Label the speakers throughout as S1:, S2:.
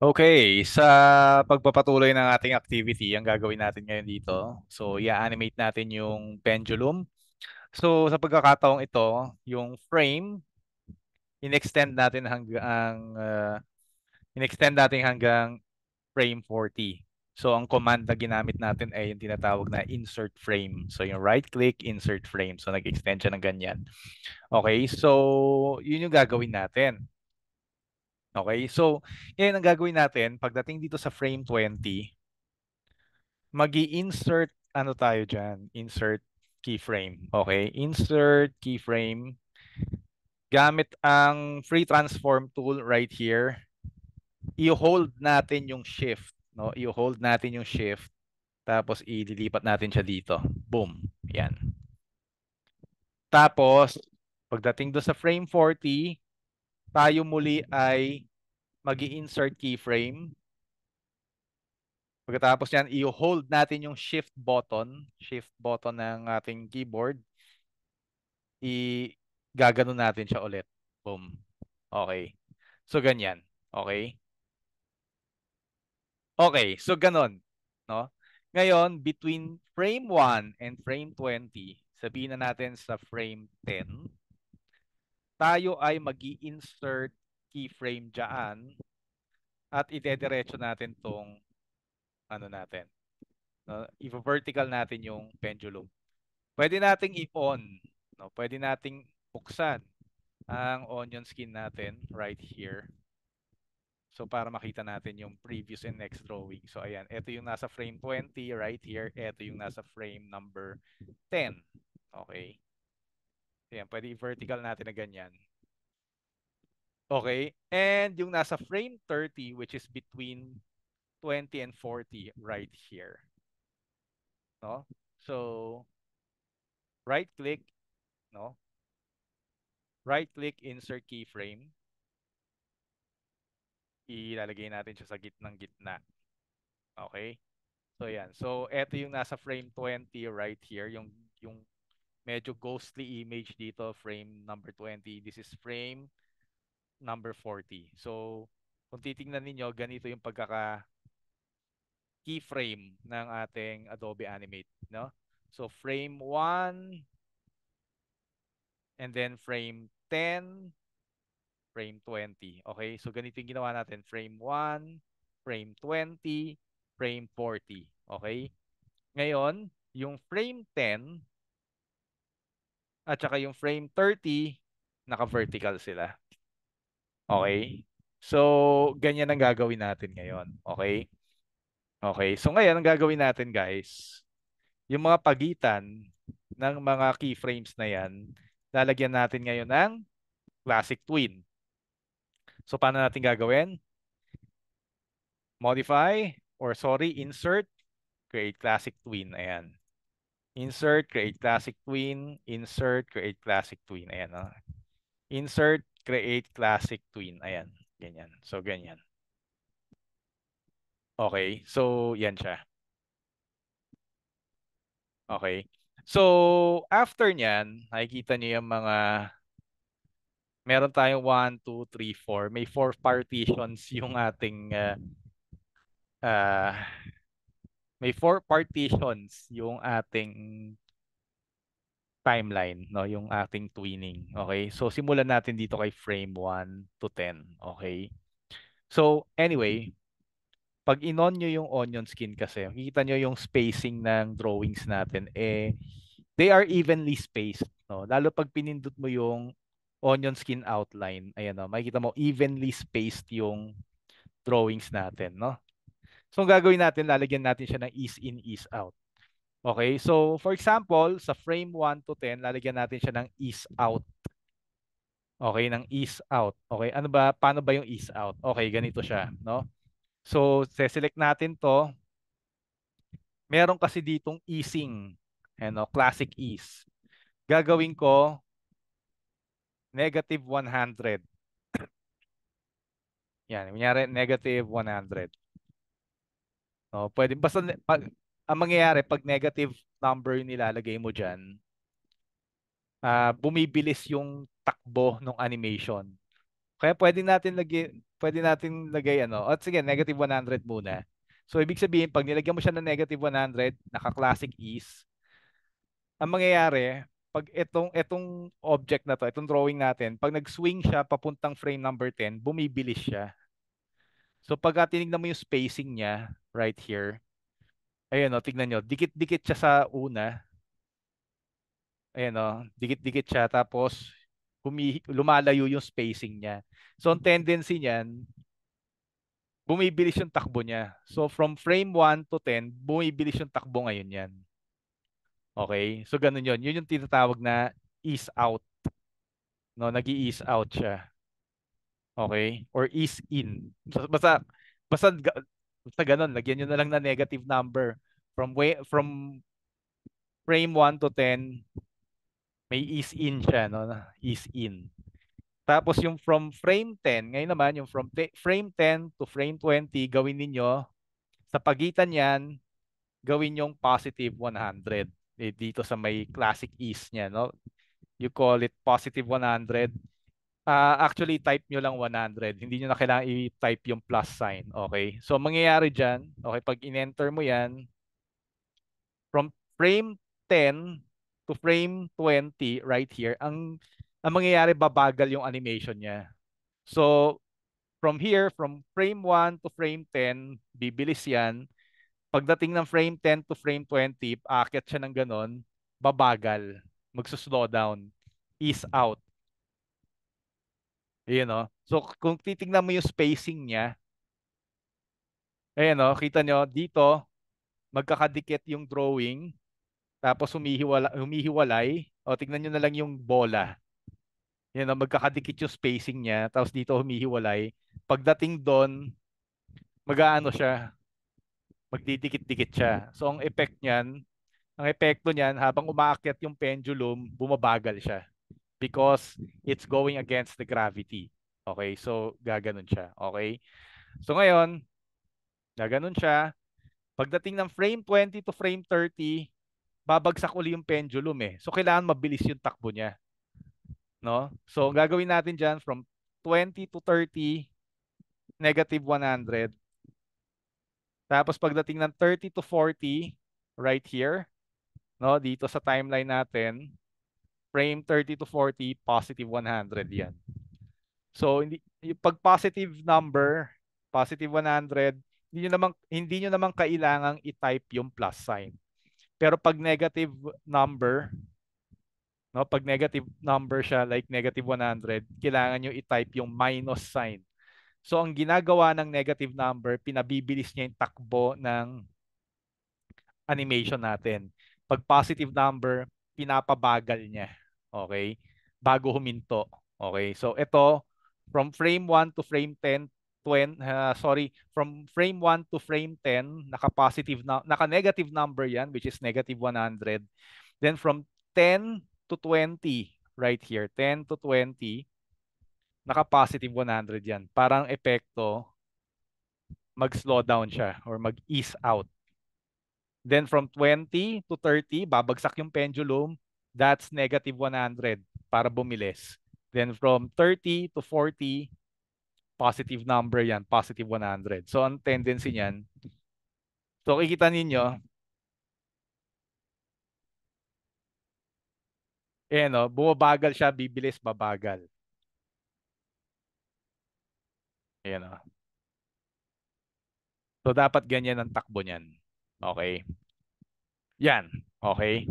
S1: Okay, sa pagpapatuloy ng ating activity, ang gagawin natin ngayon dito, so i-animate natin yung pendulum. So sa pagkakataong ito, yung frame, in-extend natin hanggang frame 40. So ang command na ginamit natin ay yung tinatawag na insert frame. So yung right click, insert frame. So nag-extend siya ng ganyan. Okay, so yun yung gagawin natin. Okay, so yan ang gagawin natin pagdating dito sa frame 20. Magi-insert ano tayo dyan? Insert keyframe. Okay? Insert keyframe. Gamit ang free transform tool right here. I-hold natin yung shift. No? I-hold natin yung shift. Tapos ililipat natin siya dito. Boom. Yan. Tapos, pagdating do sa frame 40, tayo muli ay magi-insert keyframe. Pagkatapos yan, i-hold natin yung shift button ng ating keyboard. Gaganon natin siya ulit. Boom. Okay. So, ganyan. Okay? Okay. So, ganon. No? Ngayon, between frame 1 and frame 20, sabihin na natin sa frame 10, tayo ay mag-i-insert keyframe dyan at idediretso natin tong ano natin. No? I-vertical natin yung pendulum. Pwede nating i-on. No? Pwede nating buksan ang onion skin natin right here. So para makita natin yung previous and next drawing. So ayan, ito yung nasa frame 20 right here. Ito yung nasa frame number 10. Okay. Ayan, pwede i-vertical natin na ganyan. Okay. And yung nasa frame 30 which is between 20 and 40 right here. No? So right click, no? Right click, insert keyframe. Ilalagay natin siya sa gitnang gitna. Okay? So yan. So ito yung nasa frame 20 right here, yung medyo ghostly image dito, frame number 20. This is frame number 40. So kung titingnan niyo ganito yung pagkaka keyframe ng ating Adobe Animate, no? So frame 1 and then frame 10, frame 20. Okay? So ganito yung ginawa natin, frame 1, frame 20, frame 40. Okay? Ngayon, yung frame 10 at saka yung frame 30, naka-vertical sila. Okay? So, ganyan ang gagawin natin ngayon. Okay? Okay. So, ngayon, ang gagawin natin, guys, yung mga pagitan ng mga keyframes na yan, lalagyan natin ngayon ng Classic Twin. So, paano natin gagawin? Insert, create Classic Twin. Ayan. Insert, create Classic Twin, insert, create Classic Twin. Ayan. Oh. Insert, create classic twin. Ayan, ganyan. So, ganyan. Okay, so yan siya. Okay. So, after nyan, nakikita niyo yung mga, meron tayong 1, 2, 3, 4. May 4 partitions yung ating, uh, may 4 partitions yung ating timeline, no? Yung ating twinning. Okay, so simulan natin dito kay frame 1 to 10. Okay. So, anyway, pag in-on nyo yung onion skin kasi, makikita nyo yung spacing ng drawings natin, they are evenly spaced. No? Lalo pag pinindot mo yung onion skin outline, ayan, no? Makikita mo, evenly spaced yung drawings natin. No? So, ang gagawin natin, lalagyan natin siya ng ease in, ease out. Okay, so for example, sa frame 1 to 10, lalagyan natin siya ng ease out. Okay, ng ease out. Okay, ano ba, paano ba yung ease out? Okay, ganito siya, no? So, select natin to. Meron kasi ditong easing. Ano, classic ease. Gagawin ko negative 100. Yan, kunyari negative 100. No, pwede basta ang mangyayari pag negative number yung nilalagay mo diyan, bumibilis yung takbo ng animation. Kaya pwede natin lagay ano, at sige, negative 100 muna. So, ibig sabihin, pag nilagyan mo siya ng negative 100, naka-classic is, ang mangyayari, pag itong object na to, itong drawing natin, pag nag-swing siya papuntang frame number 10, bumibilis siya. So, pag tinignan mo yung spacing niya, right here, ayan o, tignan nyo, dikit-dikit siya sa una. Ayan o, dikit-dikit siya, tapos lumalayo yung spacing niya. So, ang tendency niyan, bumibilis yung takbo niya. So from frame 1 to 10, bumibilis yung takbo ngayon yan. Okay? So ganun yun. Yun yung tinatawag na ease out. No, nag-i-ease out siya. Okay? Or ease in. Basta, basta ganun. Lagyan nyo na lang na negative number. From frame 1 to 10, may ease in siya. No? Ease in. Tapos yung from frame 10, ngayon naman, yung from frame 10 to frame 20, gawin ninyo, sa pagitan yan, gawin yung positive 100 dito sa may classic ease niya, no? You call it positive 100. Actually, type nyo lang 100. Hindi nyo na kailangan i-type yung plus sign. Okay? So, mangyayari dyan, okay, pag in-enter mo yan, from frame 10 to frame 20 right here, ang mangyayari, babagal yung animation niya. So, from here, from frame 1 to frame 10, bibilis yan. Pagdating ng frame 10 to frame 20, aakyat siya ng ganon, babagal, magsuslow down, ease out. Ayan o. So kung titingnan mo yung spacing niya, ayan o, kita nyo, dito, magkakadikit yung drawing, tapos humihiwalay. O, tignan nyo na lang yung bola. Ayan o, magkakadikit yung spacing niya, tapos dito humihiwalay. Pagdating doon, mag-aano siya, magdidikit-dikit siya. So ang epekto niyan, habang umaakyat yung pendulum, bumabagal siya because it's going against the gravity. Okay, so gaganon siya. Okay? So ngayon, gaganon siya. Pagdating ng frame 20 to frame 30, babagsak uli yung pendulum eh. So kailangan mabilis yung takbo niya. No? So gagawin natin dyan from 20 to 30, negative 100. Tapos pagdating ng 30 to 40, right here, no, dito sa timeline natin, frame 30 to 40, positive 100 yan. So yung pag positive 100, hindi nyo naman kailangang i-type yung plus sign. Pero pag negative number, no, pag negative number siya like negative 100, kailangan nyo i-type yung minus sign. So ang ginagawa ng negative number, pinabibilis niya yung takbo ng animation natin. Pag positive number, pinapabagal niya. Okay? Bago huminto. Okay? So ito, from frame 1 to frame 10, from frame 1 to frame 10, naka-negative number yan, which is negative 100. Then from 10 to 20, right here, 10 to 20, naka-positive 100 yan. Parang epekto, mag-slow down siya or mag-ease out. Then from 20 to 30, babagsak yung pendulum. That's negative 100 para bumilis. Then from 30 to 40, positive number yan, positive 100. So ang tendency niyan, so kikita ninyo, no, bumabagal siya, bibilis, babagal. Ayan o. So dapat ganyan ang takbo niyan. Okay. Yan. Okay.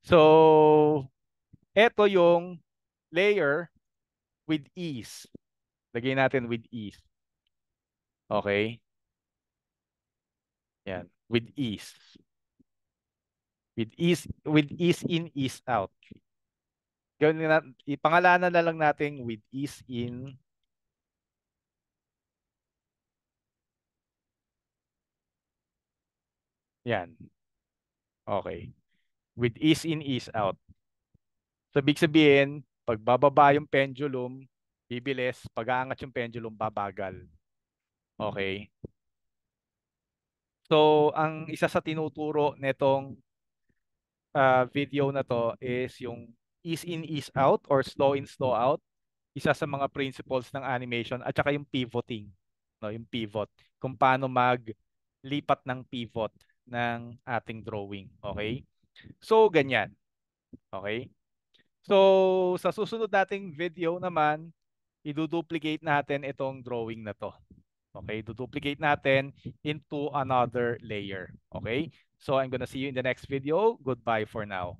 S1: So, eto yung layer with ease. Lagay natin with ease. Okay? Yan. With ease. With ease in, ease out. Gawin na, ipangalanan na lang natin with ease in. Yan. Okay. With ease in, ease out. So, ibig sabihin, pag bababa yung pendulum, bibilis. Pag aangat yung pendulum, babagal. Okay. So, ang isa sa tinuturo netong video na to is yung ease in, ease out or slow in, slow out. isa sa mga principles ng animation at saka yung pivoting, no, yung pivot, kung paano maglipat ng pivot ng ating drawing, okay? So ganyan, okay? So sa susunod nating video naman, i-duplicate natin itong drawing na to. Okay, duplicate natin into another layer. Okay? So I'm gonna see you in the next video. Goodbye for now.